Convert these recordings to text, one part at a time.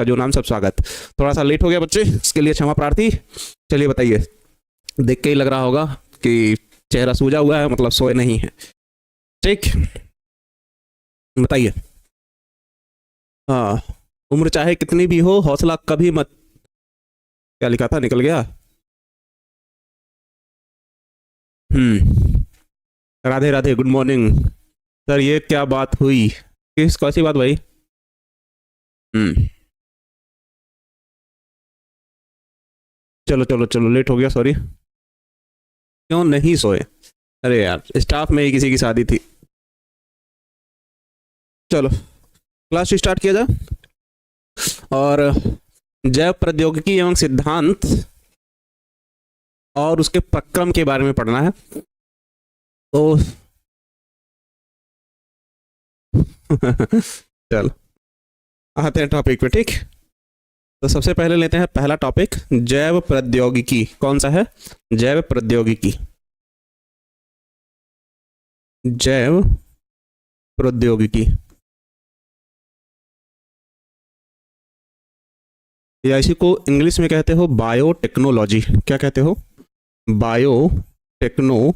आपका जो नाम सब स्वागत। थोड़ा सा लेट हो गया बच्चे, इसके लिए क्षमा प्रार्थी। चलिए बताइए, देख के ही लग रहा होगा कि चेहरा सूजा हुआ है, मतलब सोए नहीं है। ठीक, बताइए। हाँ, उम्र चाहे कितनी भी हो, हौसला कभी मत। क्या लिखा था, निकल गया। Radhe Radhe, good morning. Sir ये क्या बात हुई, किस कौन सी बात भाई? हम्म चलो चलो चलो, लेट हो गया, सॉरी। क्यों नहीं सोए? अरे यार, स्टाफ में ही किसी की शादी थी। चलो, क्लास स्टार्ट किया जाए। और जैव प्रौद्योगिकी एवं सिद्धांत और उसके प्रक्रम के बारे में पढ़ना है। तो चलो आते हैं टॉपिक पे। ठीक, तो सबसे पहले लेते हैं पहला टॉपिक, जैव प्रौद्योगिकी। कौन सा है? जैव प्रौद्योगिकी। जैव प्रौद्योगिकी, या इसी को इंग्लिश में कहते हो बायोटेक्नोलॉजी। क्या कहते हो? बायोटेक्नोलॉजी।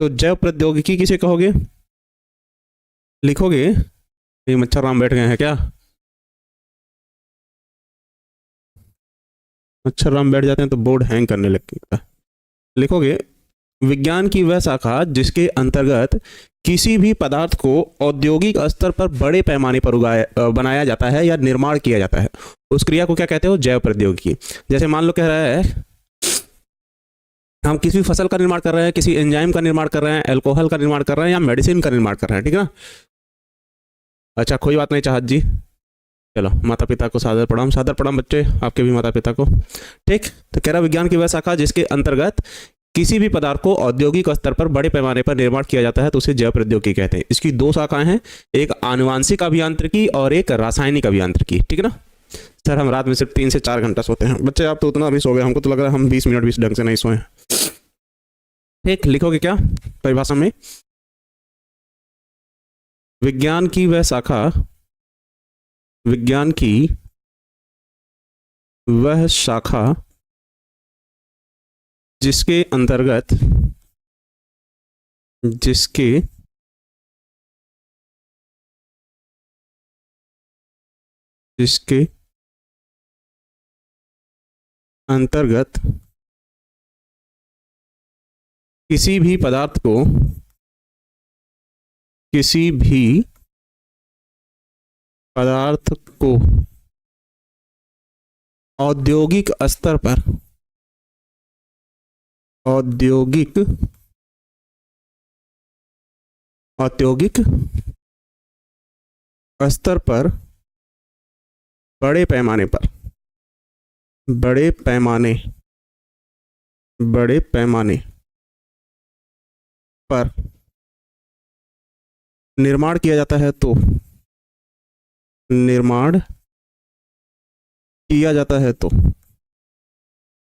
तो जैव प्रौद्योगिकी किसे कहोगे? लिखोगे? ये मच्छर राम बैठ गए हैं क्या? मच्छर राम बैठ जाते हैं तो बोर्ड हैंग करने लगेगा। लिखोगे, विज्ञान की वह शाखा जिसके अंतर्गत किसी भी पदार्थ को औद्योगिक स्तर पर बड़े पैमाने पर बनाया जाता है या निर्माण किया जाता है, उस क्रिया को क्या कहते हो? जैव प्रौद्योगिकी। जैसे मान लो कह रहा है, हम किसी भी फसल का निर्माण कर रहे हैं, किसी एंजाइम का निर्माण कर रहे हैं, अल्कोहल का निर्माण कर रहे हैं, या मेडिसिन का निर्माण कर रहे हैं, ठीक है ना? अच्छा, कोई बात नहीं चाहत जी। चलो, माता पिता को सादर प्रणाम बच्चे, आपके भी माता पिता को। ठीक, तो कह रहा विज्ञान की वह शाखा जिसके अंतर्गत किसी भी पदार्थ को औद्योगिक स्तर पर बड़े पैमाने पर निर्माण किया जाता है तो उसे जैव प्रौद्योगिकी कहते हैं। इसकी दो शाखाएं हैं, एक आनुवांशिक अभियांत्रिकी और एक रासायनिक अभियांत्रिकी। ठीक है ना? सर हम रात में सिर्फ 3 से 4 घंटा सोते हैं। बच्चे आप तो उतना भी सो गए, हमको तो लग रहा है हम 20 मिनट भी ढंग से नहीं सोए। ठीक, लिखोगे क्या परिभाषा में? विज्ञान की वह शाखा, विज्ञान की वह शाखा जिसके अंतर्गत, जिसके जिसके अंतर्गत किसी भी पदार्थ को, किसी भी पदार्थ को औद्योगिक स्तर पर, औद्योगिक औद्योगिक स्तर पर बड़े पैमाने पर, बड़े पैमाने, बड़े पैमाने पर निर्माण किया जाता है तो, निर्माण किया जाता है तो,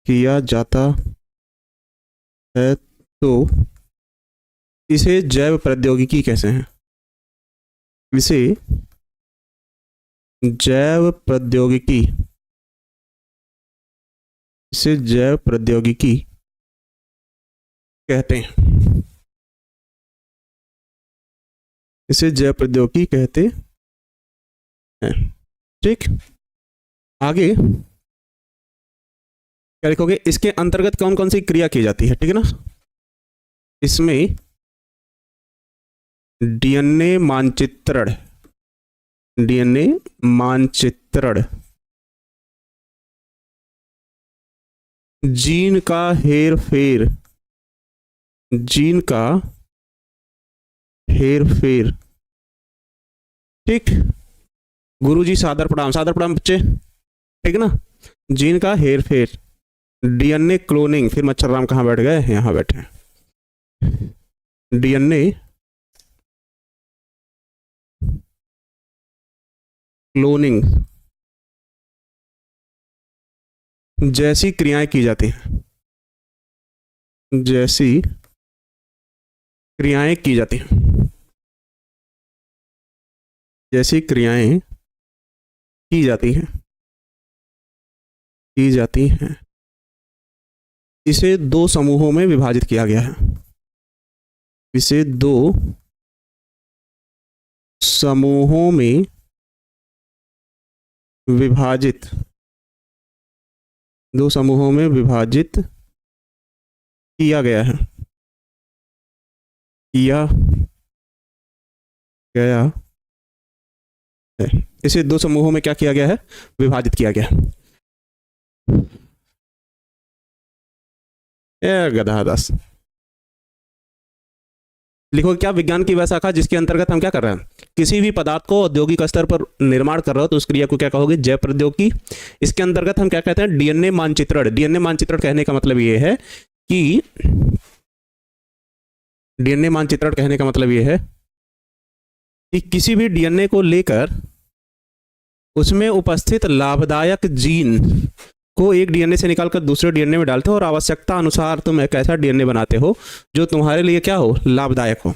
किया जाता है तो इसे जैव प्रौद्योगिकी कैसे हैं? इसे जैव प्रौद्योगिकी, इसे जैव प्रौद्योगिकी कहते हैं। इसे जैव प्रौद्योगिकी कहते हैं। ठीक, आगे क्या लिखोगे? इसके अंतर्गत कौन कौन सी क्रिया की जाती है? ठीक है ना? इसमें डीएनए मानचित्रण, डीएनए मानचित्रण, जीन का हेरफेर, जीन का हेरफेर। ठीक, गुरुजी सादर प्रणाम बच्चे, ठीक है ना? जीन का हेरफेर, डीएनए क्लोनिंग। फिर मच्छर राम कहाँ बैठ गए? यहाँ बैठे हैं। डीएनए क्लोनिंग जैसी क्रियाएं की जाती हैं, जैसी क्रियाएं की जाती हैं। जैसी क्रियाएं की जाती हैं इसे दो समूहों में विभाजित किया गया है। इसे दो समूहों में विभाजित किया गया है। इसे दो समूहों में क्या किया गया है? विभाजित किया गया है। गधादास लिखो क्या? विज्ञान की वह शाखा जिसके अंतर्गत हम क्या कर रहे हैं? किसी भी पदार्थ को औद्योगिक स्तर पर निर्माण कर रहे हो तो उस क्रिया को क्या कहोगे? जैव प्रौद्योगिकी। इसके अंतर्गत हम क्या कहते हैं? डीएनए मानचित्रण। डीएनए मानचित्रण कहने का मतलब ये है कि किसी भी डीएनए को लेकर उसमें उपस्थित लाभदायक जीन को एक डीएनए से निकालकर दूसरे डीएनए में डालते हो और आवश्यकता अनुसार तुम एक ऐसा डीएनए बनाते हो जो तुम्हारे लिए क्या हो? लाभदायक हो।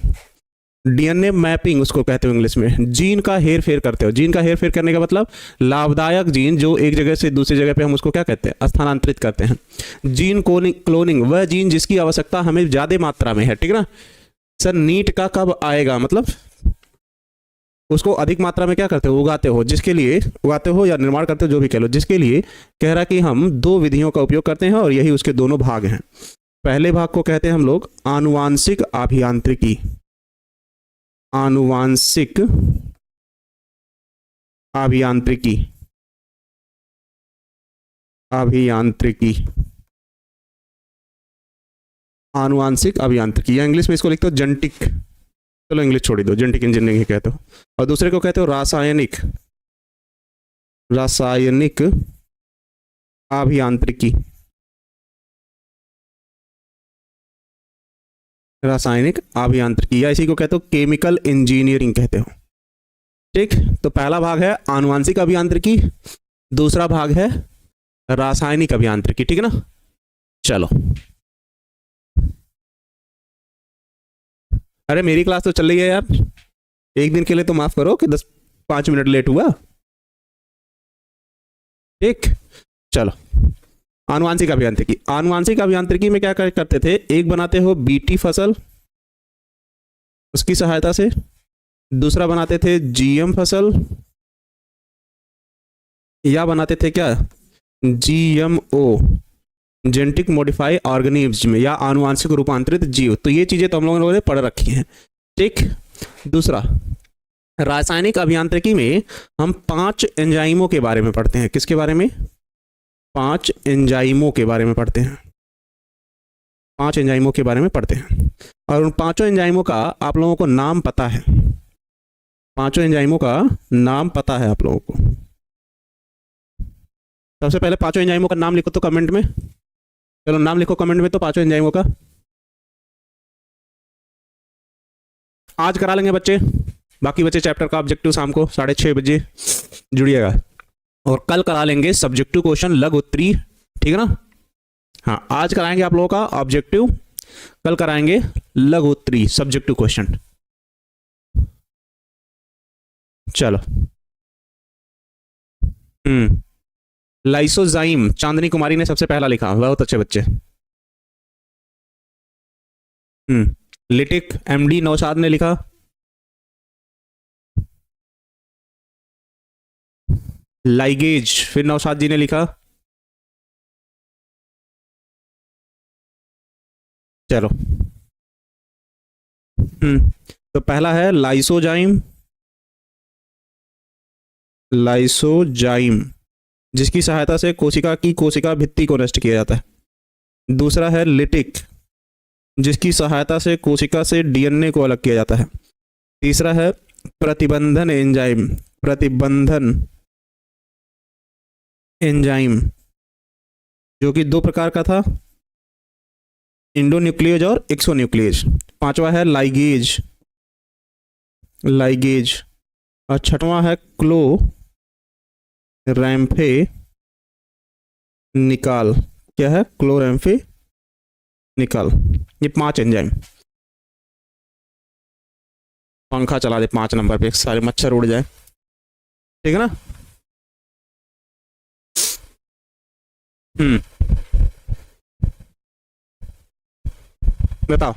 डीएनए मैपिंग उसको कहते हो इंग्लिश में। जीन का हेर फेर करते हो। जीन का हेर फेर करने का मतलब लाभदायक जीन जो एक जगह से दूसरी जगह पे हम उसको क्या कहते हैं? स्थानांतरित करते हैं। जीन क्लोनिंग वह जीन जिसकी आवश्यकता हमें ज्यादा मात्रा में है, ठीक ना सर? नीट का कब आएगा? मतलब उसको अधिक मात्रा में क्या करते हो? उगाते हो। जिसके लिए उगाते हो या निर्माण करते हो, जो भी कह लो, जिसके लिए कह रहा कि हम दो विधियों का उपयोग करते हैं और यही उसके दोनों भाग हैं। पहले भाग को कहते हैं हम लोग आनुवांशिक अभियांत्रिकी। आनुवांशिक अभियांत्रिकी या इंग्लिश में इसको लिखते हो जेनेटिक। चलो इंग्लिश छोड़ दो, जेनेटिक इंजीनियरिंग ही कहते हो। और दूसरे को कहते हो रासायनिक अभियांत्रिकी। या इसी को कहते हो केमिकल इंजीनियरिंग कहते हो। ठीक, तो पहला भाग है आनुवांशिक अभियांत्रिकी, दूसरा भाग है रासायनिक अभियांत्रिकी, ठीक है ना? चलो, अरे मेरी क्लास तो चल रही है यार, एक दिन के लिए तो माफ करो कि 5 मिनट लेट हुआ। ठीक, चलो आनुवांशिक अभियांत्रिकी में क्या करते थे? एक बनाते हो बीटी फसल उसकी सहायता से, दूसरा बनाते थे जीएम फसल, या बनाते थे क्या? जीएमओ, जेनेटिक मॉडिफाई ऑर्गेनिज्म, या आनुवांशिक रूपांतरित जीव। तो ये चीजें तो हम लोगों ने पढ़ रखी हैं। ठीक, दूसरा रासायनिक अभियांत्रिकी में हम 5 एंजाइमों के बारे में पढ़ते हैं। किसके बारे में? 5 एंजाइमों के बारे में पढ़ते हैं। 5 एंजाइमों के बारे में पढ़ते हैं और उन 5 एंजाइमों का आप लोगों को नाम पता है। 5 एंजाइमों का नाम पता है आप लोगों को। सबसे पहले 5 एंजाइमों का नाम लिखो तो कमेंट में। चलो नाम लिखो कमेंट में तो 5 एंजाइमों का। आज करा लेंगे बच्चे, बाकी बच्चे चैप्टर का ऑब्जेक्टिव शाम को 6:30 बजे जुड़िएगा, और कल करा लेंगे सब्जेक्टिव क्वेश्चन लघु उत्तरी, ठीक है ना? हाँ, आज कराएंगे आप लोगों का ऑब्जेक्टिव, कल कराएंगे लघु उत्तरी सब्जेक्टिव क्वेश्चन। चलो, लाइसोजाइम चांदनी कुमारी ने सबसे पहला लिखा, बहुत अच्छे बच्चे। लिटिक एमडी नौशाद ने लिखा। लाइगेज फिर नौशाद जी ने लिखा। चलो, तो पहला है लाइसोजाइम, जिसकी सहायता से कोशिका भित्ति को नष्ट किया जाता है। दूसरा है लिटिक, जिसकी सहायता से कोशिका से डीएनए को अलग किया जाता है। तीसरा है प्रतिबंधन एंजाइम, जो कि 2 प्रकार का था, इंडोन्यूक्लियेज और एक्सोन्यूक्लियेज। पांचवा है लाइगेज, और छठवां है क्लोरैम्फेनिकल। क्या है? क्लोरैम्फेनिकल। ये 5 एंजाइम। पंखा चला दे 5 नंबर पे, सारे मच्छर उड़ जाए। ठीक है ना। हम्म, बताओ।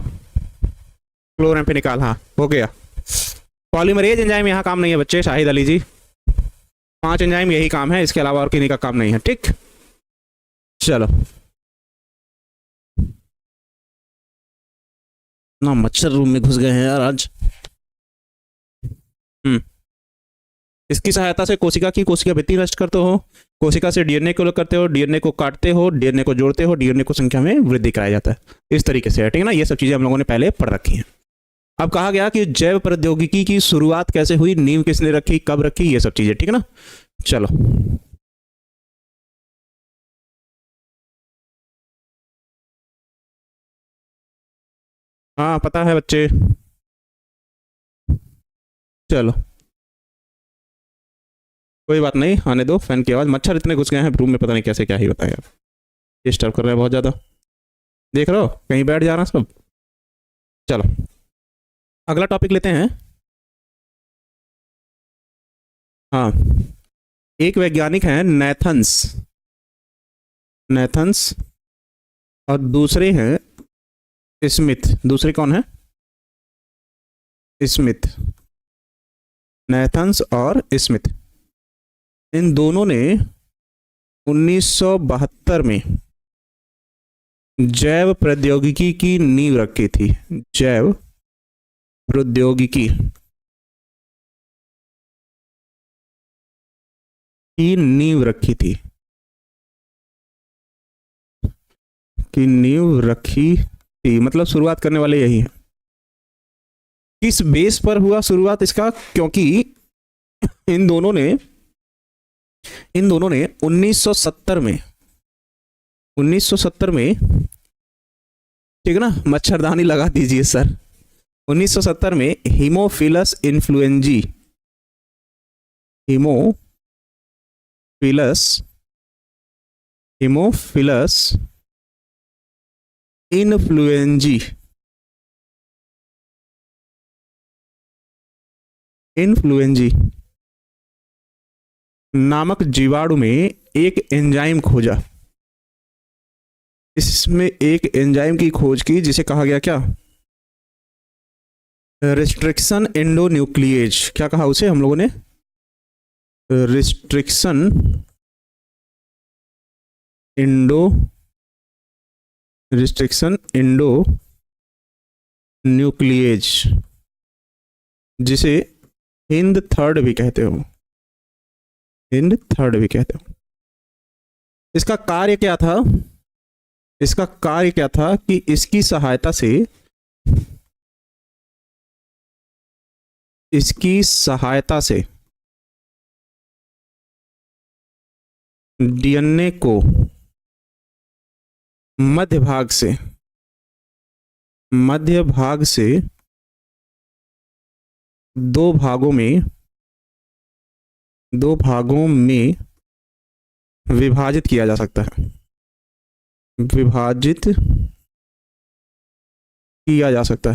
क्लोरेम पे निकाल, हाँ हो गया। पॉलीमरेज एंजाइम यहाँ काम नहीं है बच्चे, शाहिद अली जी। 5 एंजाइम यही काम है, इसके अलावा और किन्हीं का काम नहीं है, ठीक। चलो, ना मच्छर रूम में घुस गए हैं यार आज। हम्म, इसकी सहायता से कोशिका की कोशिका भित्ति नष्ट करते हो, कोशिका से डीएनए को अलग करते हो, डीएनए को काटते हो, डीएनए को जोड़ते हो, डीएनए को संख्या में वृद्धि कराया जाता है, इस तरीके से है, ठीक है ना। ये सब चीजें हम लोगों ने पहले पढ़ रखी हैं। अब कहा गया कि जैव प्रौद्योगिकी की शुरुआत कैसे हुई, नींव किसने रखी, कब रखी, ये सब चीजें, ठीक है ना। चलो, हाँ पता है बच्चे। चलो, कोई बात नहीं, आने दो फैन की आवाज। मच्छर इतने घुस गए हैं रूम में, पता नहीं कैसे, क्या ही बताया यार, डिस्टर्ब कर रहे हैं बहुत ज्यादा। देख रहे हो कहीं बैठ जा रहा सब। चलो, अगला टॉपिक लेते हैं। हाँ, एक वैज्ञानिक हैं नेथन्स, नेथन्स, और दूसरे हैं स्मिथ। दूसरे कौन है? स्मिथ, नेथन्स और स्मिथ। इन दोनों ने 1972 में जैव प्रौद्योगिकी की नींव रखी थी। जैव प्रौद्योगिकी की नींव रखी थी, की नींव रखी थी, मतलब शुरुआत करने वाले यही हैं। किस बेस पर हुआ शुरुआत इसका? क्योंकि इन दोनों ने 1970 में, 1970 में, ठीक है ना, मच्छरदानी लगा दीजिए सर। 1970 में हीमोफिलस इन्फ्लुएंजी, हीमोफिलस इन्फ्लुएंजी नामक जीवाणु में एक एंजाइम खोजा। इसमें एक एंजाइम की खोज की जिसे कहा गया क्या? Restriction endonuclease. क्या कहा उसे हम लोगों ने? रिस्ट्रिक्शन एंडो न्यूक्लिएज, जिसे हिंद थर्ड भी कहते हो, हिंद थर्ड भी कहते हो। इसका कार्य क्या था? इसका कार्य क्या था कि इसकी सहायता से डीएनए को मध्य भाग से दो भागों में विभाजित किया जा सकता है, विभाजित किया जा सकता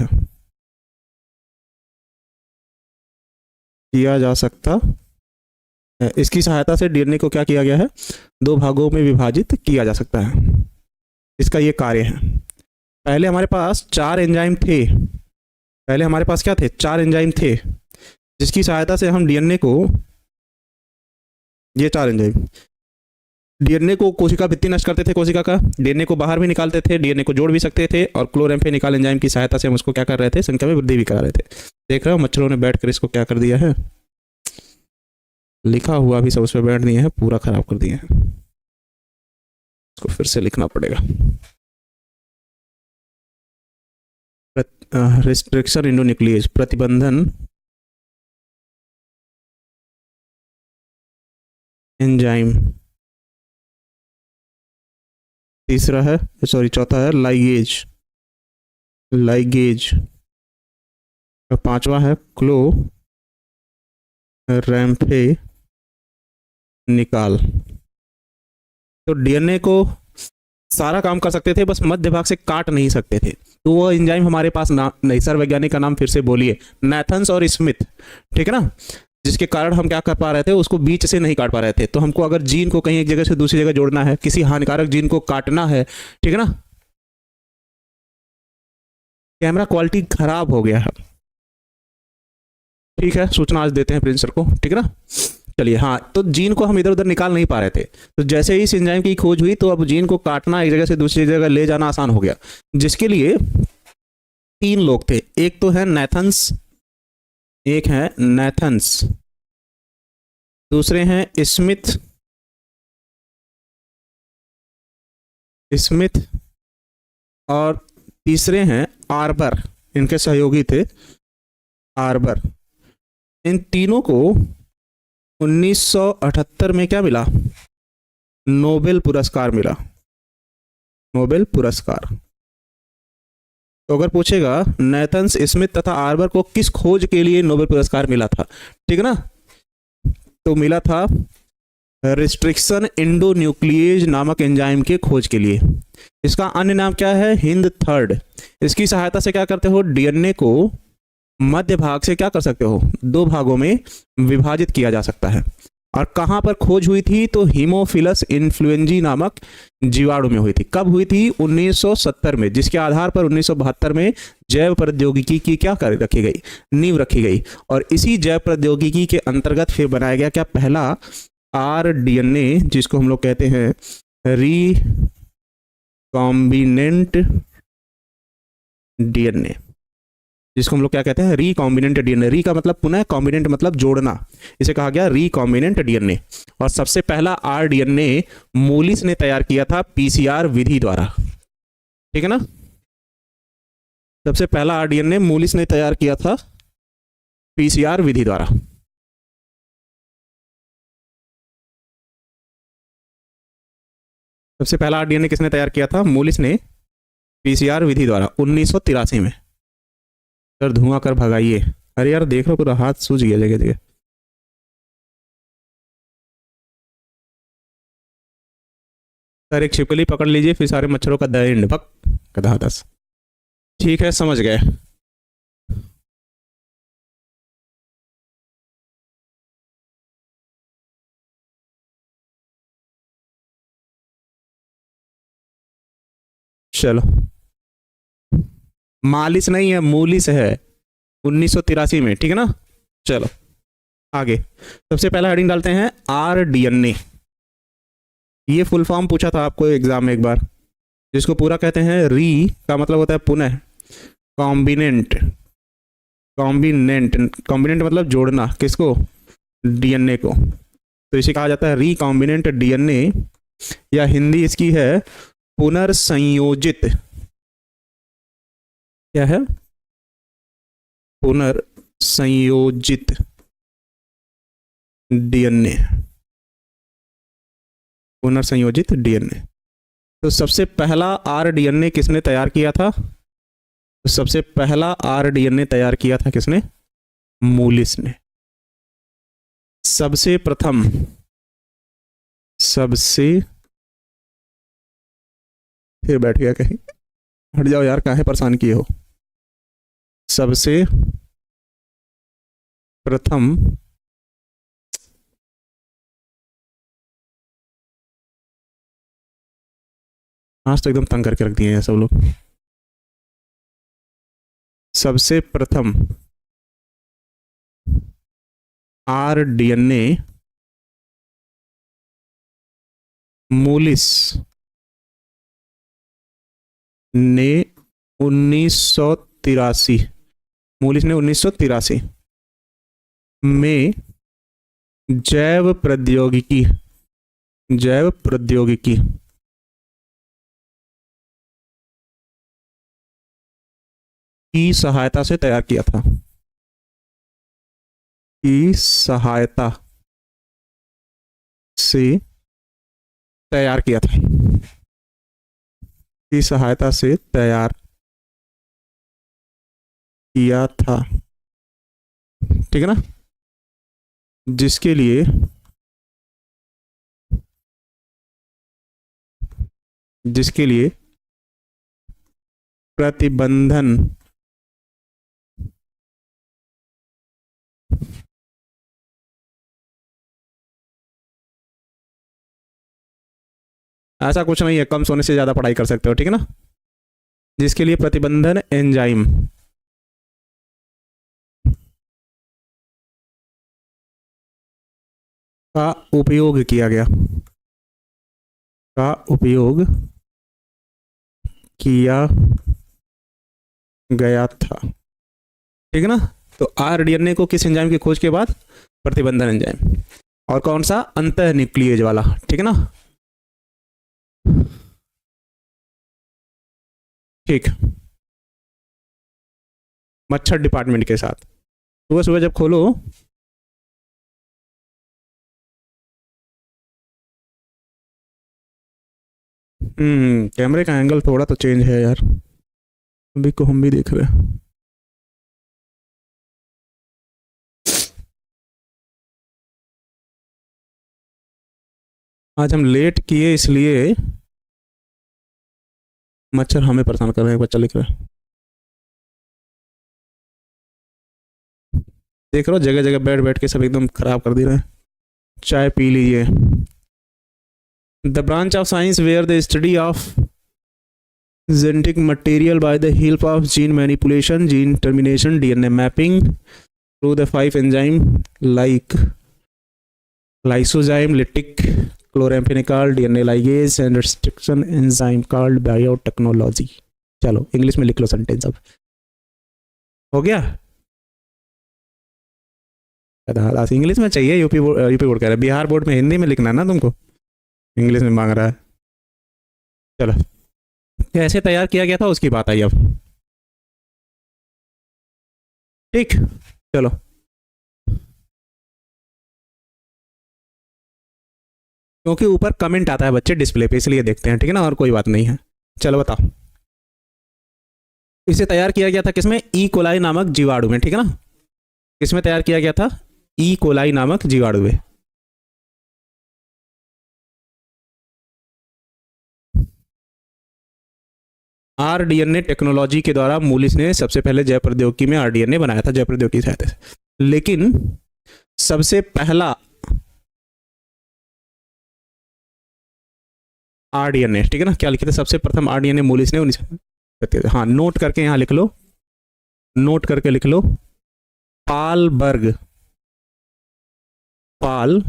है, इसकी सहायता से डीएनए को क्या किया गया है? 2 भागों में विभाजित किया जा सकता है। इसका ये कार्य है। पहले हमारे पास 4 एंजाइम थे, पहले हमारे पास क्या थे? 4 एंजाइम थे, जिसकी सहायता से हम डीएनए को, ये 4 एंजाइम डीएनए को कोशिका भित्ति नष्ट करते थे, कोशिका का डीएनए को बाहर भी निकालते थे, डीएनए को जोड़ भी सकते थे, और क्लोरेम्फेनिकॉल एंजाइम की सहायता से हम उसको क्या कर रहे थे? संख्या में वृद्धि भी करा रहे थे। देख रहे हो मच्छरों ने बैठकर इसको क्या कर दिया है? लिखा हुआ भी सब उस पर बैठ दिए हैं, पूरा खराब कर दिए हैं। इसको फिर से लिखना पड़ेगा। रिस्ट्रिक्शन एंडोन्यूक्लिएज, प्रतिबंधन एंजाइम। तीसरा है, सॉरी चौथा है लाइगेज। और 5वां है क्लोरैम्फेनिकॉल। तो डीएनए को सारा काम कर सकते थे, बस मध्य भाग से काट नहीं सकते थे। तो वो एंजाइम हमारे पास नहीं, सर वैज्ञानिक का नाम फिर से बोलिए, नेथन्स और स्मिथ, ठीक है ना। जिसके कारण हम क्या कर पा रहे थे, उसको बीच से नहीं काट पा रहे थे। तो हमको अगर जीन को कहीं एक जगह से दूसरी जगह जोड़ना है, किसी हानिकारक जीन को काटना है, ठीक है ना। कैमरा क्वालिटी खराब हो गया है, ठीक है, सूचना आज देते हैं प्रिंस सर को, ठीक है ना। चलिए, हाँ, तो जीन को हम इधर उधर निकाल नहीं पा रहे थे, तो जैसे ही इस एंजाइम की खोज हुई तो अब जीन को काटना, एक जगह से दूसरी जगह ले जाना आसान हो गया, जिसके लिए 3 लोग थे। एक तो है नेथन्स, एक है नेथन्स, दूसरे हैं स्मिथ, स्मिथ, और तीसरे हैं आर्बर। इनके सहयोगी थे आर्बर। इन तीनों को 1978 में क्या मिला, नोबेल पुरस्कार मिला, नोबेल पुरस्कार। तो अगर पूछेगा नेथन्स, स्मिथ तथा आर्बर को किस खोज के लिए नोबेल पुरस्कार मिला था, ठीक है ना, तो मिला था रिस्ट्रिक्शन एंडोन्यूक्लिएज नामक एंजाइम के खोज के लिए। इसका अन्य नाम क्या है, हिंद थर्ड। इसकी सहायता से क्या करते हो, डीएनए को मध्य भाग से क्या कर सकते हो, 2 भागों में विभाजित किया जा सकता है। और कहां पर खोज हुई थी, तो हीमोफिलस इन्फ्लुएंजी नामक जीवाणु में हुई थी। कब हुई थी, 1970 में, जिसके आधार पर 1972 में जैव प्रौद्योगिकी की क्या कर रखी गई, नींव रखी गई। और इसी जैव प्रौद्योगिकी के अंतर्गत फिर बनाया गया क्या, पहला आरडीएनए, जिसको हम लोग कहते हैं रिकॉम्बिनेंट डीएनए, जिसको हम लोग क्या कहते हैं, रिकॉम्बिनेंट डीएनए। री का मतलब पुनः, कॉम्बिनेंट मतलब जोड़ना, इसे कहा गया रिकॉम्बिनेंट डीएनए। और सबसे पहला आरडीएनए मूलिस ने तैयार किया था पीसीआर विधि द्वारा, ठीक है ना। सबसे पहला आरडीएनए मूलिस ने तैयार किया था पीसीआर विधि द्वारा। सबसे पहला आरडीएनए किसने तैयार किया था, मूलिस ने पीसीआर विधि द्वारा 1983 में। सर धुआं कर भगाइए, अरे यार देख लो पूरा हाथ सूज गया जगह जगह। सर एक छिपकली पकड़ लीजिए, फिर सारे मच्छरों का दंड भक कदा 10। ठीक है, समझ गए। चलो, मालिस नहीं है, मूलिस है, 1983 में, ठीक है ना। चलो आगे, सबसे पहला हेडिंग डालते हैं आरडीएनए। ये फुल फॉर्म पूछा था आपको एग्जाम में एक बार, जिसको पूरा कहते हैं, री का मतलब होता है पुनः, कॉम्बिनेंट, कॉम्बिनेंट, कॉम्बिनेंट मतलब जोड़ना, किसको, डीएनए को। तो इसे कहा जाता है रिकॉम्बिनेंट डीएनए, या हिंदी इसकी है पुनर्संयोजित, क्या है, पुनर्संयोजित डीएनए, पुनर्संयोजित डीएनए। तो सबसे पहला आरडीएनए किसने तैयार किया था, तो सबसे पहला आरडीएनए तैयार किया था किसने, मूलिस ने। सबसे प्रथम, सबसे, फिर बैठ गया कहीं, हट जाओ यार, काहे परेशान किए हो। सबसे प्रथम आज तो एकदम तंग करके रख दिए हैं सब लोग। सबसे प्रथम आरडीएनए मूलिस ने 1983, मूलिस ने 1983 में जैव प्रौद्योगिकी, जैव प्रौद्योगिकी की सहायता से तैयार किया था, की सहायता से तैयार किया था, की सहायता से तैयार किया था, ठीक है ना। जिसके लिए, जिसके लिए प्रतिबंधन, ऐसा कुछ नहीं है, कम सोने से ज़्यादा पढ़ाई कर सकते हो, ठीक है ना। जिसके लिए प्रतिबंधन एंजाइम का उपयोग किया गया, का उपयोग किया गया था, ठीक है ना। तो आरडीएनए को किस एंजाइम की खोज के बाद? प्रतिबंधन एंजाइम। और कौन सा? अंतः न्यूक्लियेज वाला, ठीक है ना। ठीक, मच्छर डिपार्टमेंट के साथ सुबह सुबह जब खोलो कैमरे का एंगल थोड़ा तो चेंज है यार, अभी को हम भी देख रहे हैं। आज हम लेट किए इसलिए मच्छर हमें परेशान कर रहे हैं, बच्चा लिख रहा है। देख रहे हो, जगह जगह बैठ बैठ के सब एकदम खराब कर दे रहे हैं। चाय पी लीजिए। The branch of science where the study of genetic material by the help of gene manipulation, gene termination, DNA mapping through the 5 enzyme like lysozyme, lytic, chloramphenicol, DNA ligase and restriction enzyme called biotechnology। चलो English में लिख लो sentence, अब हो गया। English में चाहिए, UP board कह रहा है, बिहार बोर्ड में हिंदी में लिखना है ना तुमको, इंग्लिश में मांग रहा है। चलो कैसे तैयार किया गया था उसकी बात आई अब, ठीक। चलो क्योंकि ऊपर कमेंट आता है बच्चे डिस्प्ले पे, इसलिए देखते हैं, ठीक है ना, और कोई बात नहीं है। चलो बताओ, इसे तैयार किया गया था किसमें? ई कोलाई नामक जीवाणु में, ठीक है ना। किसमें तैयार किया गया था? ई कोलाई नामक जीवाणु में। आरडीएनए टेक्नोलॉजी के द्वारा मूलिस ने सबसे पहले जैव प्रौद्योगिकी में आरडीएनए बनाया था, जैव प्रौद्योगिकी की सहायता से। लेकिन सबसे पहला आरडीएनए, ठीक है ना, क्या लिखे थे? सबसे प्रथम आरडीएनए मूलिस ने 19, हाँ नोट करके यहां लिख लो, नोट करके लिख लो, पालबर्ग, पालबर्ग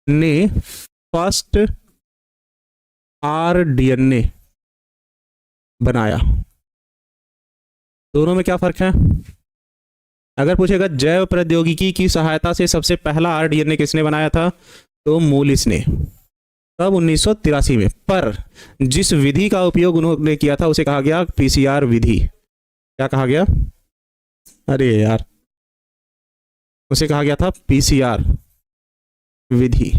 ने फर्स्ट आरडीएनए बनाया। दोनों में क्या फर्क है? अगर पूछेगा जैव प्रौद्योगिकी की सहायता से सबसे पहला आरडीएनए किसने बनाया था, तो मूलिस ने, तब 1983 में। पर जिस विधि का उपयोग उन्होंने किया था उसे कहा गया पीसीआर विधि। क्या कहा गया? अरे यार, उसे कहा गया था पीसीआर विधि,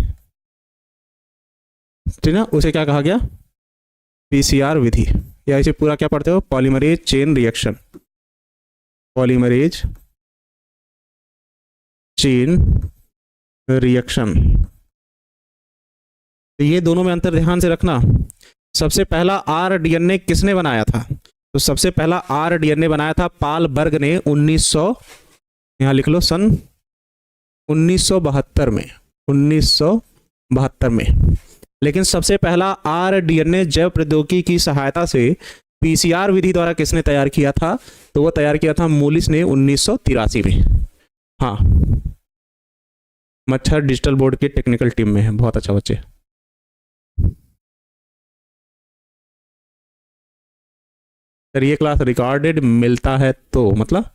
ठीक है, उसे क्या कहा गया? पीसीआर विधि। या इसे पूरा क्या पढ़ते हो? Polymerase chain reaction, polymerase chain reaction. तो ये दोनों में अंतर ध्यान से रखना। सबसे पहला आरडीएनए किसने बनाया था? तो सबसे पहला आरडीएनए बनाया था पालबर्ग ने 1900, यहां लिख लो, सन 1972 में, 1972 में। लेकिन सबसे पहला आरडीएनए जैव प्रौद्योगिकी की सहायता से पीसीआर विधि द्वारा किसने तैयार किया था? तो वो तैयार किया था मूलिस ने 1983 में। हाँ, मच्छर डिजिटल बोर्ड के टेक्निकल टीम में है, बहुत अच्छा बच्चे। सर ये क्लास रिकॉर्डेड मिलता है तो मतलब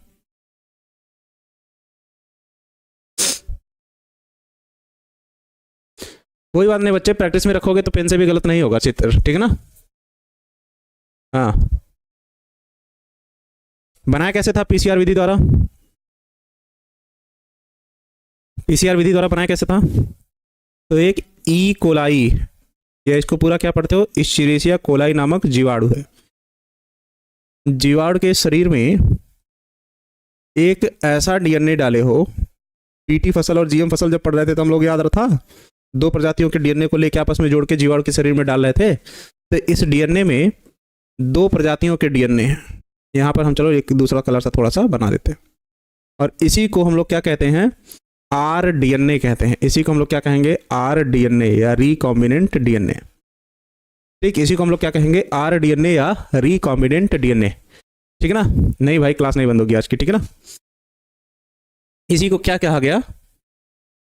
कोई बात नहीं बच्चे, प्रैक्टिस में रखोगे तो पेन से भी गलत नहीं होगा चित्र, ठीक है ना। हाँ, बनाया कैसे था पीसीआर विधि द्वारा? पीसीआर विधि द्वारा बनाया कैसे था? तो एक ई कोलाई, या इसको पूरा क्या पढ़ते हो? इश्चेरिशिया कोलाई नामक जीवाणु है। जीवाणु के शरीर में एक ऐसा डीएनए डाले हो, पीटी फसल और जीएम फसल जब पढ़ रहे थे तो हम लोग याद रखा, दो प्रजातियों के डीएनए को लेकर आपस में जोड़ के जीवाणु के शरीर में डाल रहे थे। तो इस डीएनए में दो प्रजातियों के डीएनए हैं। यहाँ पर हम चलो एक दूसरा कलर सा थोड़ा सा बना देते हैं, और इसी को हम लोग क्या कहते हैं? आर डीएनए कहते हैं। इसी को हम लोग क्या कहेंगे, आर डीएनए या रिकॉम्बिनेंट डीएनए। ठीक, इसी को हम लोग क्या कहेंगे, आर डीएनए या रिकॉम्बिनेंट डीएनए। ठीक है ना, नहीं भाई क्लास नहीं बंद होगी आज की, ठीक है ना। इसी को क्या कहा गया,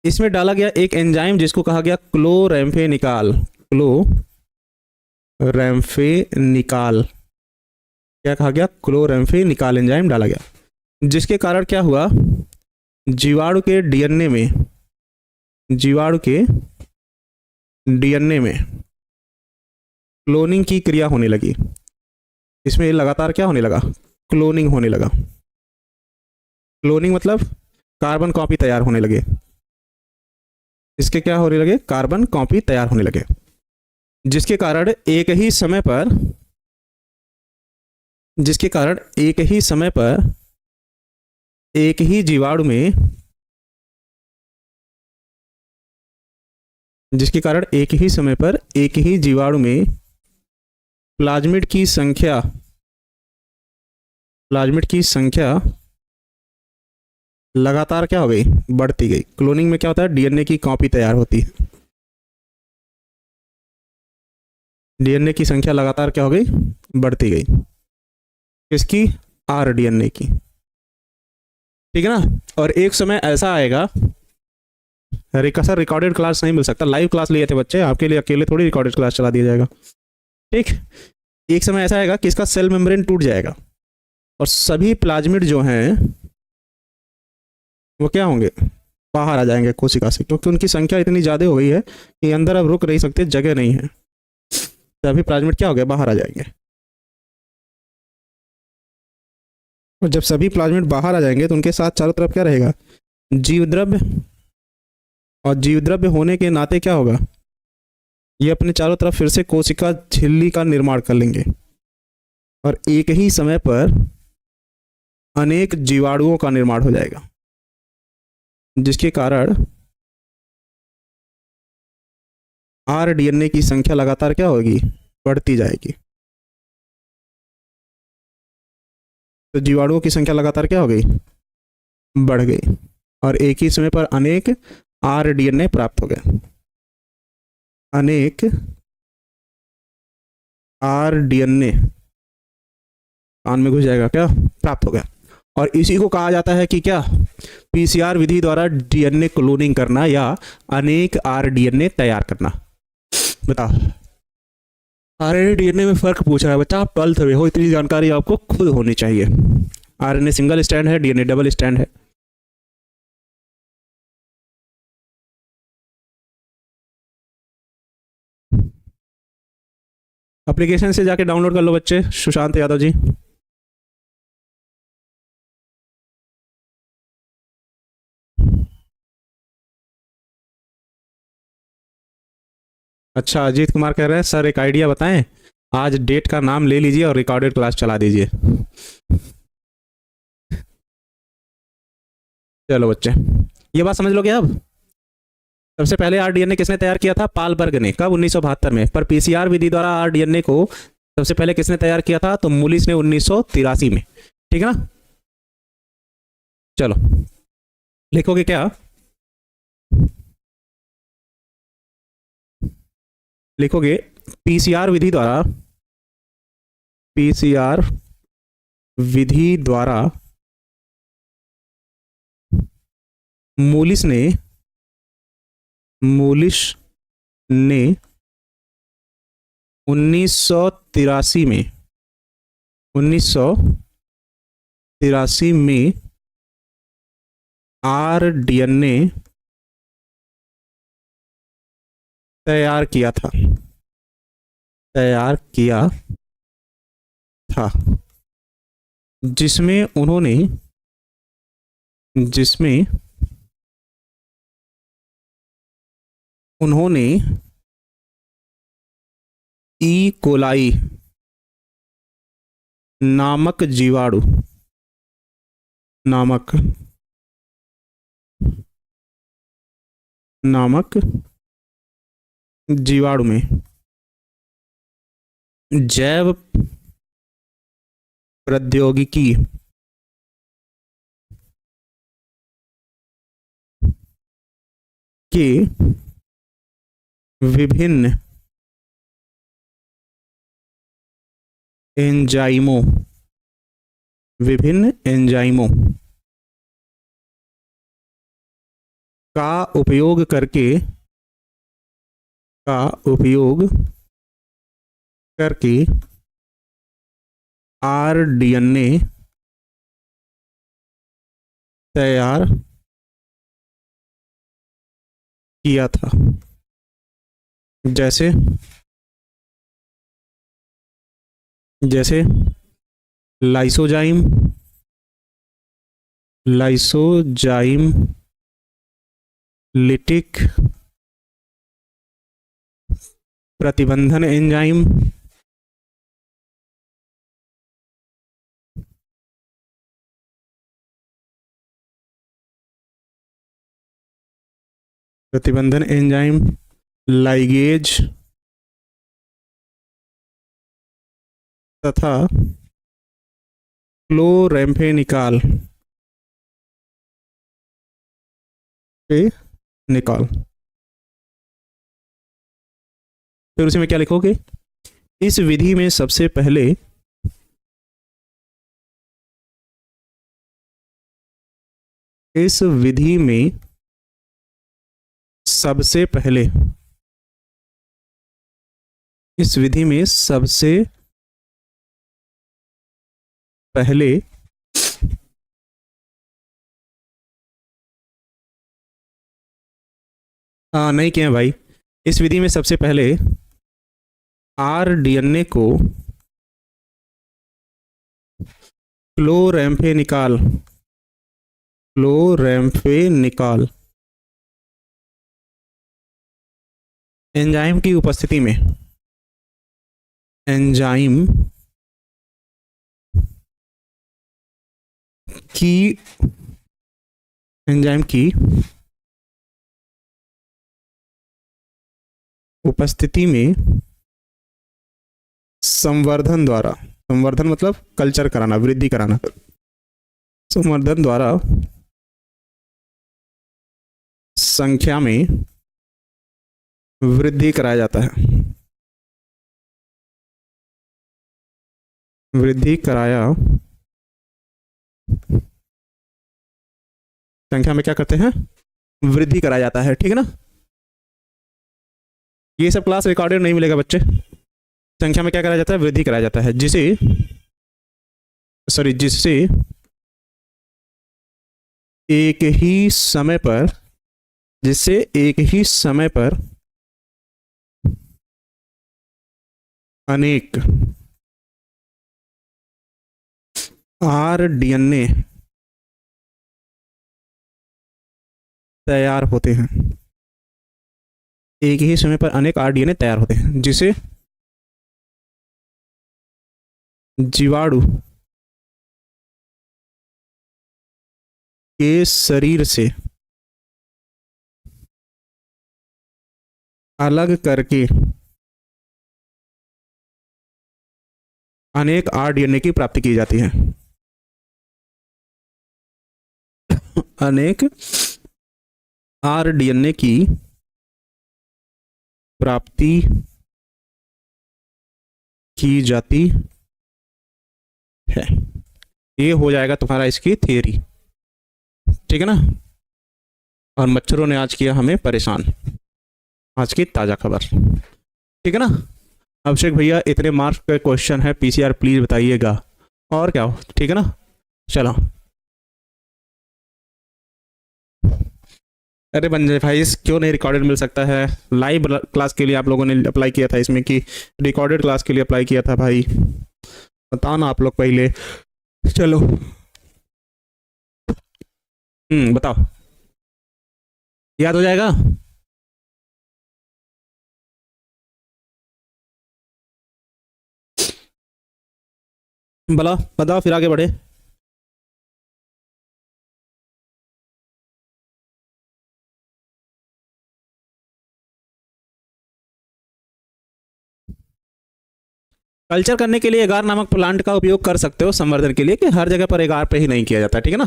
इसमें डाला गया एक एंजाइम जिसको कहा गया क्लोरैम्फेनिकाल। क्लोरैम्फेनिकाल, क्या कहा गया, क्लोरैम्फेनिकाल एंजाइम डाला गया, जिसके कारण क्या हुआ, जीवाणु के डीएनए में, जीवाणु के डीएनए में क्लोनिंग की क्रिया होने लगी। इसमें लगातार क्या होने लगा, क्लोनिंग होने लगा। क्लोनिंग मतलब कार्बन कॉपी तैयार होने लगे। इसके क्या होने लगे, कार्बन कॉपी तैयार होने लगे, जिसके कारण एक ही समय पर, जिसके कारण एक ही समय पर एक ही जीवाणु में, जिसके कारण एक ही समय पर एक ही जीवाणु में प्लाज्मिड की संख्या, प्लाज्मिड की संख्या लगातार क्या हो गई, बढ़ती गई। क्लोनिंग में क्या होता है, डीएनए की कॉपी तैयार होती है, डीएनए की संख्या लगातार क्या हो गई, बढ़ती गई। किसकी, आर डीएनए की। ठीक है ना। और एक समय ऐसा आएगा, अरे सर रिकॉर्डेड क्लास नहीं मिल सकता, लाइव क्लास लिए थे बच्चे, आपके लिए अकेले थोड़ी रिकॉर्डेड क्लास चला दिया जाएगा। ठीक, एक समय ऐसा आएगा कि इसका सेल मेम्ब्रेन टूट जाएगा और सभी प्लाज्मिड जो हैं वो क्या होंगे, बाहर आ जाएंगे कोशिका से, क्योंकि उनकी संख्या इतनी ज़्यादा हो गई है कि अंदर अब रुक नहीं सकते, जगह नहीं है। सभी प्लाज्मिड क्या हो गए, बाहर आ जाएंगे। और जब सभी प्लाज्मिड बाहर आ जाएंगे तो उनके साथ चारों तरफ क्या रहेगा, जीवद्रव्य। और जीवद्रव्य होने के नाते क्या होगा, ये अपने चारों तरफ फिर से कोशिका झिल्ली का निर्माण कर लेंगे और एक ही समय पर अनेक जीवाणुओं का निर्माण हो जाएगा, जिसके कारण आर डीएनए की संख्या लगातार क्या होगी, बढ़ती जाएगी। तो जीवाणुओं की संख्या लगातार क्या हो गई, बढ़ गई, और एक ही समय पर अनेक आर डीएनए प्राप्त हो गए, अनेक आर डीएनए कान में घुस जाएगा क्या, प्राप्त हो गया। और इसी को कहा जाता है कि क्या, पीसीआर विधि द्वारा डीएनए क्लोनिंग करना या अनेक आर डीएनए तैयार करना। बताओ, आरएनए डीएनए में फर्क पूछ रहा है बच्चा, आप 12th में हो, इतनी जानकारी आपको खुद होनी चाहिए। आरएनए सिंगल स्ट्रैंड है, डीएनए डबल स्ट्रैंड है। एप्लीकेशन से जाके डाउनलोड कर लो बच्चे, सुशांत यादव जी। अच्छा, अजीत कुमार कह रहे हैं सर एक आइडिया बताएं, आज डेट का नाम ले लीजिए और रिकॉर्डेड क्लास चला दीजिए। चलो बच्चे, ये बात समझ लोगे अब। सबसे पहले आरडीएनए किसने तैयार किया था, पालबर्ग ने, कब, 1972 में। पर पीसीआर विधि द्वारा आरडीएनए को सबसे पहले किसने तैयार किया था, तो मुलिस ने 1983 में। ठीक है ना। चलो लिखोगे क्या, लिखोगे पीसीआर विधि द्वारा, पीसीआर विधि द्वारा मूलिस ने, मूलिस ने 1983 में, 1983 में आरडीएनए तैयार किया था, तैयार किया था, जिसमें उन्होंने, जिसमें उन्होंने ई कोलाई नामक जीवाणु, नामक नामक जीवाणु में जैव प्रौद्योगिकी के विभिन्न एंजाइमों का उपयोग करके आरडीएनए तैयार किया था। जैसे लाइसोजाइम लिटिक प्रतिबंधन एंजाइम, लाइगेज तथा क्लोरेम्फेनिकॉल फिर उसी में क्या लिखोगे? इस विधि में सबसे पहले नहीं किए भाई। इस विधि में सबसे पहले आरडीएनए को क्लोरेम्फेनिकॉल एंजाइम की उपस्थिति में संवर्धन मतलब कल्चर कराना, वृद्धि कराना, संवर्धन द्वारा संख्या में वृद्धि कराया जाता है। संख्या में क्या करते हैं? वृद्धि कराया जाता है। ठीक है ना? ये सब क्लास रिकॉर्डेड नहीं मिलेगा बच्चे। संख्या में क्या कराया जाता है? वृद्धि कराया जाता है, जिससे एक ही समय पर अनेक आरडीएनए तैयार होते हैं। एक ही समय पर अनेक आरडीएनए तैयार होते हैं, जिसे जीवाणु के शरीर से अलग करके अनेक आरडीएनए की प्राप्ति की जाती है। अनेक आरडीएनए की प्राप्ति की जाती है। ये हो जाएगा तुम्हारा इसकी थियरी। ठीक है ना? और मच्छरों ने आज किया हमें परेशान, आज की ताज़ा खबर। ठीक है ना? अभिषेक भैया इतने मार्क्स का क्वेश्चन है, पीसीआर प्लीज बताइएगा, और क्या हो। ठीक है ना? चलो। अरे बंजय भाई, इस क्यों नहीं रिकॉर्डेड मिल सकता है? लाइव क्लास के लिए आप लोगों ने अप्लाई किया था इसमें, कि रिकॉर्डेड क्लास के लिए अप्लाई किया था भाई? बताओ ना आप लोग पहले। चलो बताओ, याद हो जाएगा? बताओ फिर आगे बढ़े। कल्चर करने के लिए एगार नामक प्लांट का उपयोग कर सकते हो संवर्धन के लिए, कि हर जगह पर एगार पे ही नहीं किया जाता। ठीक है ना?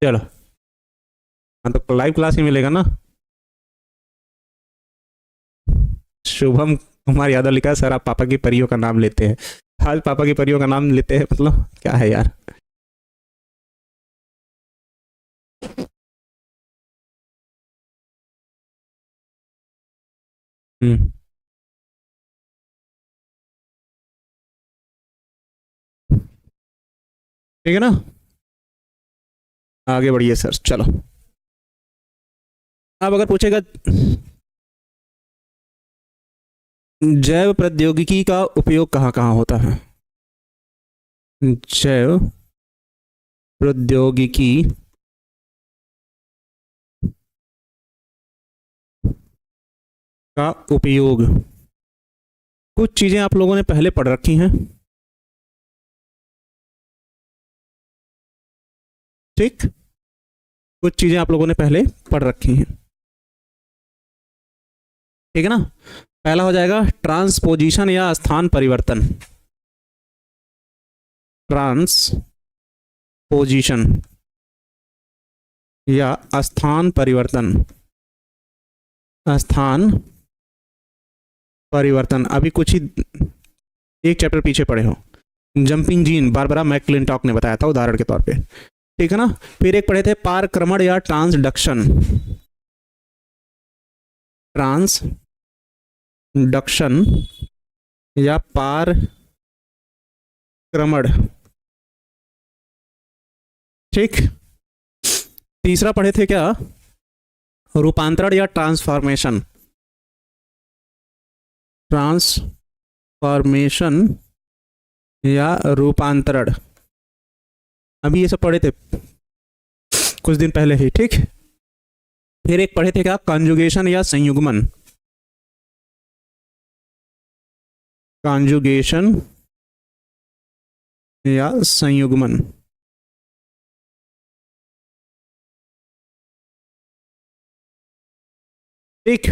चलो, हाँ तो लाइव क्लास ही मिलेगा ना। शुभम कुमार यादव लिखा है सर आप पापा की परियों का नाम लेते हैं। आज पापा की परियों का नाम लेते हैं मतलब क्या है यार। हम्म। ठीक है ना, आगे बढ़िए सर। चलो अब अगर पूछेगा जैव प्रौद्योगिकी का उपयोग कहाँ कहाँ होता है। जैव प्रौद्योगिकी का उपयोग, कुछ चीजें आप लोगों ने पहले पढ़ रखी हैं, ठीक, कुछ चीजें आप लोगों ने पहले पढ़ रखी हैं, ठीक है ना। पहला हो जाएगा ट्रांसपोजिशन या स्थान परिवर्तन। ट्रांसपोजिशन या स्थान परिवर्तन। स्थान परिवर्तन अभी कुछ ही एक चैप्टर पीछे पढ़े हो। जंपिंग जीन बारबरा मैकक्लिंटॉक ने बताया था उदाहरण के तौर पे, ठीक है ना। फिर एक पढ़े थे पारक्रमण या ट्रांसडक्शन। ट्रांसडक्शन या पारक्रमण, ठीक। तीसरा पढ़े थे क्या, रूपांतरण या ट्रांसफॉर्मेशन। ट्रांसफॉर्मेशन या रूपांतरण, अभी ये सब पढ़े थे कुछ दिन पहले ही, ठीक। फिर एक पढ़े थे क्या, कॉन्जुगेशन या संयुग्मन। कॉन्जुगेशन या संयुग्मन, ठीक।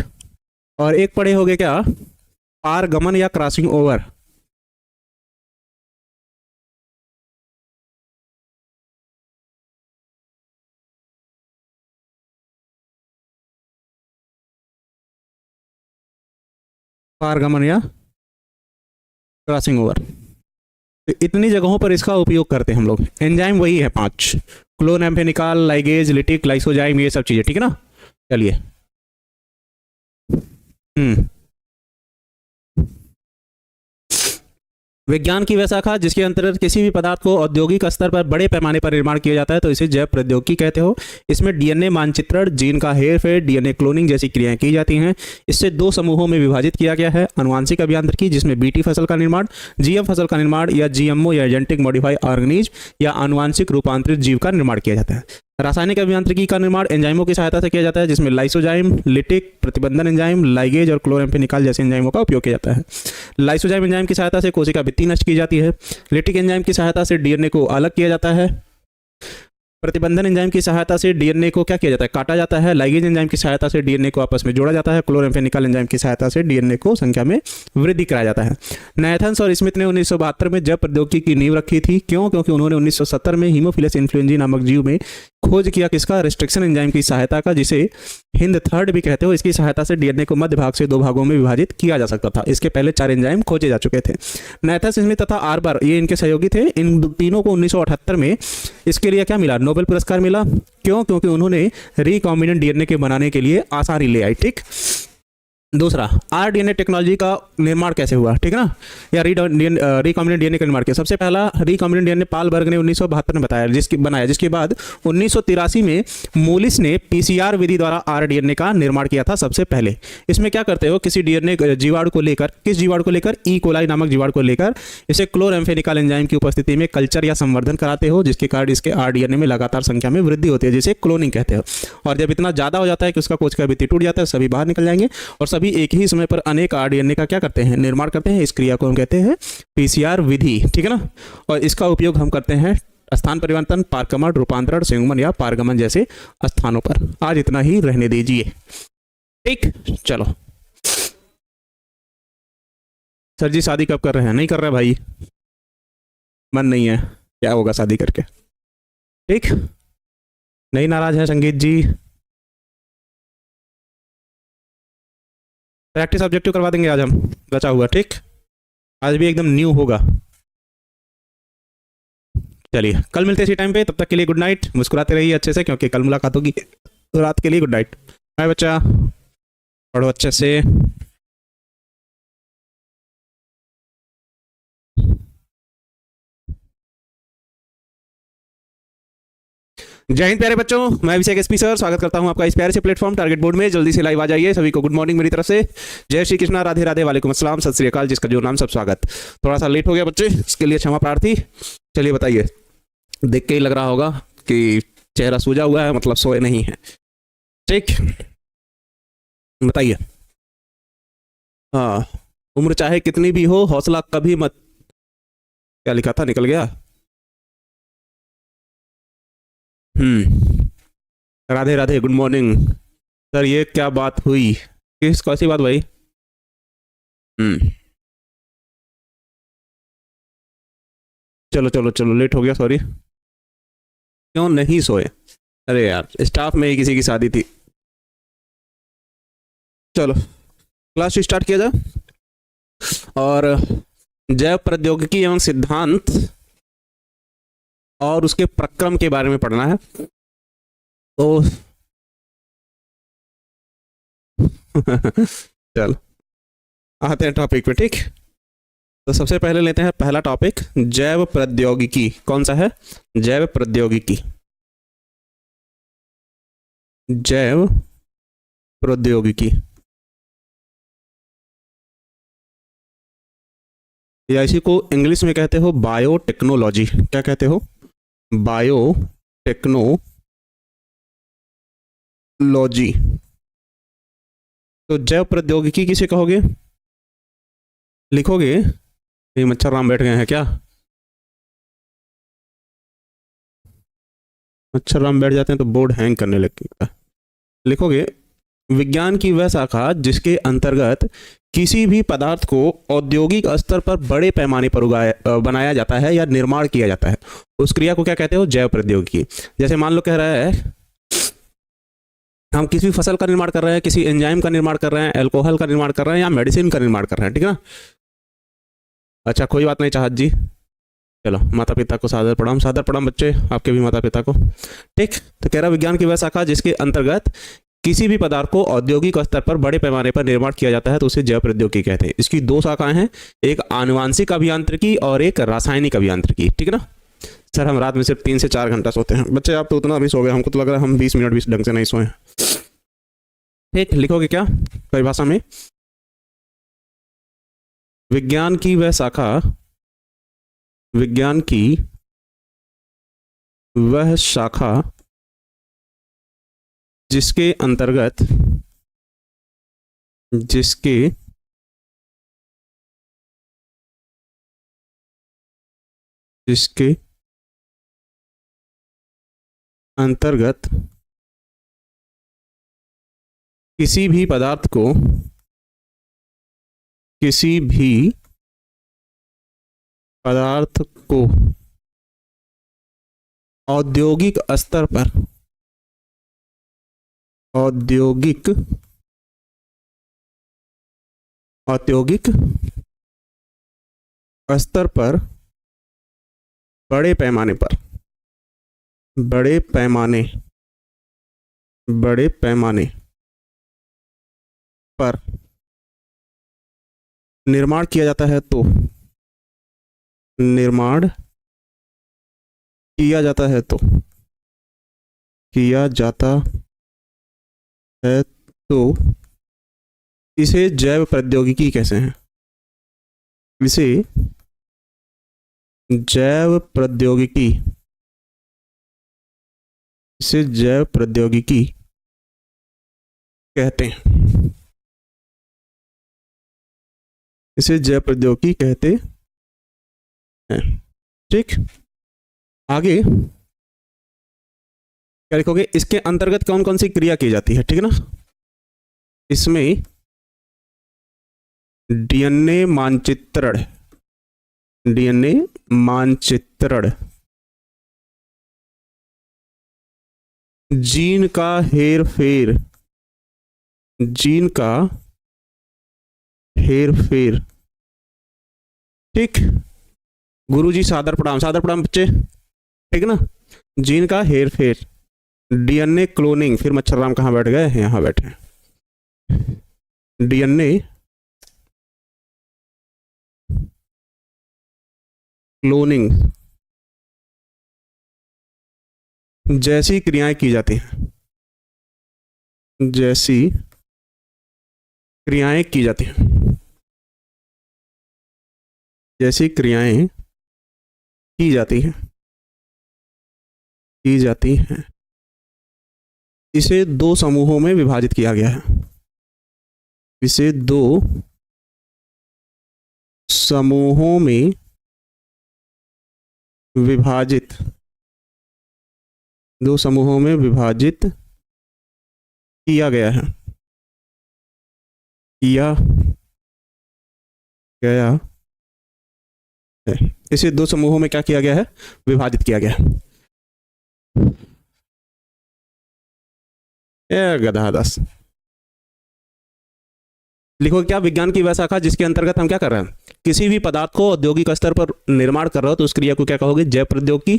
और एक पढ़े हो गए क्या, पारगमन या क्रॉसिंग ओवर। पारगमन या क्रॉसिंग ओवर, तो इतनी जगहों पर इसका उपयोग करते हैं हम लोग। एंजाइम वही है 5, क्लोन, एम्फेनिकॉल, लाइगेज, लिटिक, लाइसोजाइम, ये सब चीजें, ठीक है ना। चलिए विज्ञान की वह शाखा जिसके अंतर्गत किसी भी पदार्थ को औद्योगिक स्तर पर बड़े पैमाने पर निर्माण किया जाता है तो इसे जैव प्रौद्योगिकी कहते हो। इसमें डीएनए मानचित्रण, जीन का हेर फेर, डीएनए क्लोनिंग जैसी क्रियाएं की जाती हैं। इससे 2 समूहों में विभाजित किया गया है, अनुवांशिक अभियांत्रिकी जिसमें बीटी फसल का निर्माण, जीएम फसल का निर्माण या जीएमओ या जेनेटिक मॉडिफाइड ऑर्गेनिज्म या अनुवांशिक रूपांतरित जीव का निर्माण किया जाता है। रासायनिक अभियांत्रिकी का निर्माण एंजाइमों की सहायता से किया जाता है जिसमें लाइसोजाइम, लिटिक, प्रतिबंधन एंजाइम, लाइगेज और क्लोरेम्फेनिकॉल जैसे एंजाइमों का उपयोग किया जाता है। लाइसोजाइम एंजाइम की सहायता से कोशिका भित्ति नष्ट की जाती है। लिटिक एंजाइम की सहायता से डीएनए को अलग किया जाता है। प्रतिबंधन एंजाइम की सहायता से डीएनए को क्या किया जाता है, काटा जाता है। लाइगेज एंजाइम की सहायता से डीएनए को आपस में जोड़ा जाता है। क्लोरेम्फेनिकॉल एंजाइम की सहायता से डीएनए को संख्या में वृद्धि कराया जाता है। नाथन्स और स्मिथ ने 1972 में जैव प्रौद्योगिकी की नींव रखी थी। क्यों? क्योंकि उन्होंने 1970 में हीमोफिलस इन्फ्लुएंजा नामक जीव में खोज किया किसका, रिस्ट्रिक्शन एंजाइम की सहायता का, जिसे हिंद थर्ड भी कहते हो। इसकी सहायता से डीएनए को मध्य भाग से 2 भागों में विभाजित किया जा सकता था। इसके पहले 4 एंजाइम खोजे जा चुके थे। नाथन्स, स्मिथ तथा आर्बर ये इनके सहयोगी थे। इन तीनों को 1978 में इसके लिए क्या मिला, नोबेल पुरस्कार मिला। क्यों? क्योंकि उन्होंने रिकॉम्बिनेंट डीएनए के बनाने के लिए आसानी ले आई, ठीक। दूसरा, आरडीएनए टेक्नोलॉजी का निर्माण कैसे हुआ, ठीक है ना, या रिकॉम्बिनेंट डीएनए का निर्माण किया। सबसे पहला रिकॉम्बिनेंट डीएनए पालबर्ग ने 1972 में बताया, जिसके बाद 1983 में मोलिस ने पीसीआर विधि द्वारा आरडीएनए का निर्माण किया था सबसे पहले। इसमें क्या करते हो, किसी डीएनए जीवाणु को लेकर, किस जीवाणु को लेकर, ई कोलाई नामक जीवाणु को लेकर इसे क्लोरेम्फेनिकॉल एंजाइम की उपस्थिति में कल्चर या संवर्धन कराते हो, जिसके कारण इसके आरडीएनए में लगातार संख्या में वृद्धि होती है, जिसे क्लोनिंग कहते हो। और जब इतना ज्यादा हो जाता है कि उसका कोशिका भित्ति टूट जाता है, सभी बाहर निकल जाएंगे और सभी एक ही समय पर अनेक आरडीएनए का क्या करते हैं, निर्माण करते हैं। इस क्रिया को हम कहते हैं पीसीआर विधि, ठीक है ना। और इसका उपयोग हम करते हैं स्थान परिवर्तन, पारगमन, रूपांतरण, संयुग्मन या पारगमन जैसे स्थानों पर। आज इतना ही रहने दीजिए, ठीक। चलो सर जी शादी कब कर रहे हैं? नहीं कर रहे भाई, मन नहीं है, क्या होगा शादी करके, ठीक। नहीं नाराज है संगीत जी? प्रैक्टिस ऑब्जेक्टिव करवा देंगे आज हम, बचा हुआ, ठीक। आज भी एकदम न्यू होगा। चलिए कल मिलते हैं इसी टाइम पे, तब तक के लिए गुड नाइट। मुस्कुराते रहिए अच्छे से, क्योंकि कल मुलाकात होगी। तो रात के लिए गुड नाइट। बाय बच्चा, पढ़ो अच्छे से। जय हिंद प्यारे बच्चों, मैं अभिषेक एसपी सर स्वागत करता हूं आपका इस प्यारे से प्लेटफॉर्म टारगेट बोर्ड में। जल्दी से लाइव आ जाइए। सभी को गुड मॉर्निंग मेरी तरफ से। जय श्री कृष्णा, राधे राधे, वालेकुम अस्सलाम, सत श्री अकाल, जिसका जो नाम सब स्वागत। थोड़ा सा लेट हो गया बच्चे, इसके लिए क्षमा प्रार्थी। चलिए बताइए, देख के ही लग रहा होगा कि चेहरा सूजा हुआ है, मतलब सोए नहीं है, ठीक। बताइए। हाँ, उम्र चाहे कितनी भी हो, हौसला कभी मत, क्या लिखा था, निकल गया। Radhe Radhe, good morning sir. ये क्या बात हुई, किस कौन सी बात भाई? चलो चलो चलो, लेट हो गया, सॉरी। क्यों नहीं सोए? अरे यार, स्टाफ में ही किसी की शादी थी। चलो क्लास स्टार्ट किया जाए। और जैव प्रौद्योगिकी एवं सिद्धांत और उसके प्रक्रम के बारे में पढ़ना है। तो चलो आते हैं टॉपिक पे, ठीक। तो सबसे पहले लेते हैं पहला टॉपिक, जैव प्रौद्योगिकी। कौन सा है? जैव प्रौद्योगिकी। जैव प्रौद्योगिकी, या इसी को इंग्लिश में कहते हो बायोटेक्नोलॉजी। क्या कहते हो? बायोटेक्नोलॉजी। तो जैव प्रौद्योगिकी किसे कहोगे? लिखोगे? ये मच्छर राम बैठ गए हैं क्या? मच्छर राम बैठ जाते हैं तो बोर्ड हैंग करने लगेगा। लिखोगे, विज्ञान की वह शाखा जिसके अंतर्गत किसी भी पदार्थ को औद्योगिक स्तर पर बड़े पैमाने पर बनाया जाता है या निर्माण किया जाता है, उस क्रिया को क्या कहते हो? जैव प्रौद्योगिकी। जैसे मान लो कह रहा है, हम किसी फसल का निर्माण कर रहे हैं, किसी एंजाइम का निर्माण कर रहे हैं, अल्कोहल का निर्माण कर रहे हैं, या मेडिसिन का निर्माण कर रहे हैं, ठीक है ना। अच्छा कोई बात नहीं चाहत जी। चलो माता पिता को सादर प्रणाम बच्चे, आपके भी माता पिता को, ठीक। तो कह रहा विज्ञान की वह शाखा जिसके अंतर्गत किसी भी पदार्थ को औद्योगिक स्तर पर बड़े पैमाने पर निर्माण किया जाता है तो उसे जैव प्रौद्योगिकी कहते हैं। इसकी दो शाखाएं हैं, एक आनुवांशिक अभियांत्रिकी और एक रासायनिक अभियांत्रिकी, ठीक है ना। सर हम रात में सिर्फ 3 से 4 घंटा सोते हैं। बच्चे आप तो उतना भी सो गए, हमको तो लग रहा है हम 20 मिनट भी ढंग से नहीं सोए। ठीक, लिखोगे क्या परिभाषा में? विज्ञान की वह शाखा, विज्ञान की वह शाखा जिसके अंतर्गत, जिसके जिसके अंतर्गत किसी भी पदार्थ को, किसी भी पदार्थ को औद्योगिक स्तर पर, औद्योगिक औद्योगिक स्तर पर बड़े पैमाने पर, बड़े पैमाने, बड़े पैमाने पर निर्माण किया जाता है तो, निर्माण किया जाता है तो, किया जाता है तो इसे जैव प्रौद्योगिकी कैसे हैं? इसे जैव प्रौद्योगिकी, इसे जैव प्रौद्योगिकी कहते हैं, इसे जैव प्रौद्योगिकी कहते हैं, ठीक। आगे क्या लिखोगे? इसके अंतर्गत कौन कौन सी क्रिया की जाती है, ठीक है ना। इसमें डीएनए मानचित्रण, डीएनए मानचित्रण, जीन का हेर फेर, जीन का हेर फेर। ठीक, गुरुजी सादर प्रणाम बच्चे, ठीक है ना। जीन का हेर फेर, डीएनए क्लोनिंग, फिर मच्छर राम कहाँ बैठ गए, यहाँ बैठे। डीएनए क्लोनिंग जैसी क्रियाएं की जाती हैं, जैसी क्रियाएं की जाती हैं, जैसी क्रियाएं की जाती हैं, की जाती हैं। इसे दो समूहों में विभाजित किया गया है, इसे दो समूहों में विभाजित, दो समूहों में विभाजित किया गया है, किया गया है। इसे दो समूहों में क्या किया गया है, विभाजित किया गया है। गधादास लिखो क्या, विज्ञान की वह शाखा जिसके अंतर्गत हम क्या कर रहे हैं, किसी भी पदार्थ को औद्योगिक स्तर पर निर्माण कर रहे हो तो उस क्रिया को क्या कहोगे, जैव प्रौद्योगिकी।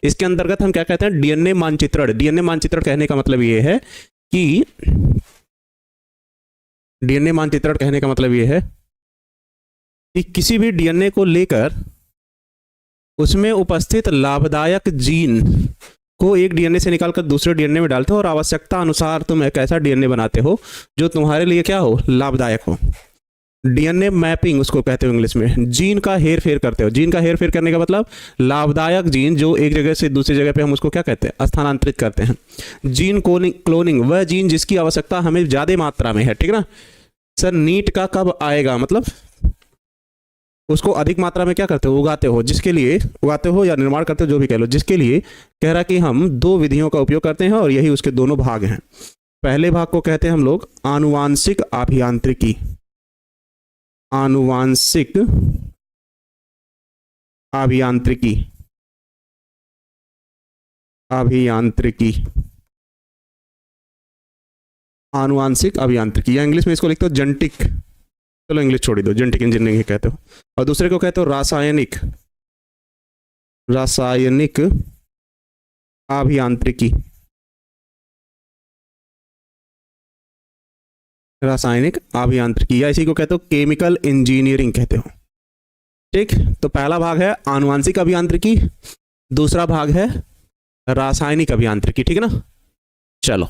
इसके अंतर्गत हम क्या कहते हैं, डीएनए मानचित्रण। डीएनए मानचित्रण कहने का मतलब ये है कि डीएनए मानचित्रण कहने का मतलब ये है कि किसी भी डीएनए को लेकर उसमें उपस्थित लाभदायक जीन को एक डीएनए से निकालकर दूसरे डीएनए में डालते हो और आवश्यकता अनुसार तुम एक ऐसा डीएनए बनाते हो जो तुम्हारे लिए क्या हो, लाभदायक हो। डीएनए मैपिंग उसको कहते हो इंग्लिश में। जीन का हेर फेर करते हो, जीन का हेर फेर करने का मतलब लाभदायक जीन जो एक जगह से दूसरी जगह पे हम उसको क्या कहते हैं, स्थानांतरित करते हैं। जीन क्लोनिंग वह जीन जिसकी आवश्यकता हमें ज्यादा मात्रा में है, ठीक ना। सर नीट का कब आएगा, मतलब उसको अधिक मात्रा में क्या करते हो, उगाते हो, जिसके लिए उगाते हो या निर्माण करते हो जो भी कह लो, जिसके लिए कह रहा कि हम दो विधियों का उपयोग करते हैं और यही उसके दोनों भाग हैं। पहले भाग को कहते हैं हम लोग आनुवांशिक अभियांत्रिकी, आनुवांशिक अभियांत्रिकी, अभियांत्रिकी, आनुवांशिक अभियांत्रिकी, या इंग्लिश में इसको लिखते हो जेनेटिक, चलो इंग्लिश छोड़ दो, जेनेटिक इंजीनियरिंग ही कहते हो। और दूसरे को कहते हो रासायनिक, रासायनिक अभियांत्रिकी, रासायनिक अभियांत्रिकी, या इसी को कहते हो केमिकल इंजीनियरिंग कहते हो। ठीक, तो पहला भाग है आनुवांशिक अभियांत्रिकी, दूसरा भाग है रासायनिक अभियांत्रिकी, ठीक है ना। चलो,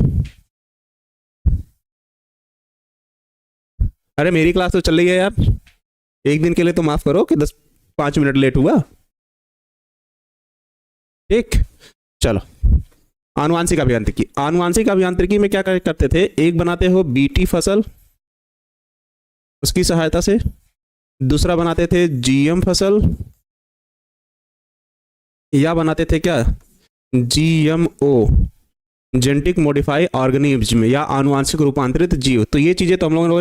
अरे मेरी क्लास तो चल रही है यार, एक दिन के लिए तो माफ करो कि 5 मिनट लेट हुआ। ठीक, चलो आनुवांशिक अभियांत्रिकी। आनुवांशिक अभियांत्रिकी में क्या करते थे, एक बनाते हो बीटी फसल उसकी सहायता से, दूसरा बनाते थे जीएम फसल, या बनाते थे क्या, जीएमओ, जेनेटिक मॉडिफाई ऑर्गेनिज्म, या आनुवांशिक रूपांतरित जीव। तो ये चीजें तो हम लोगों ने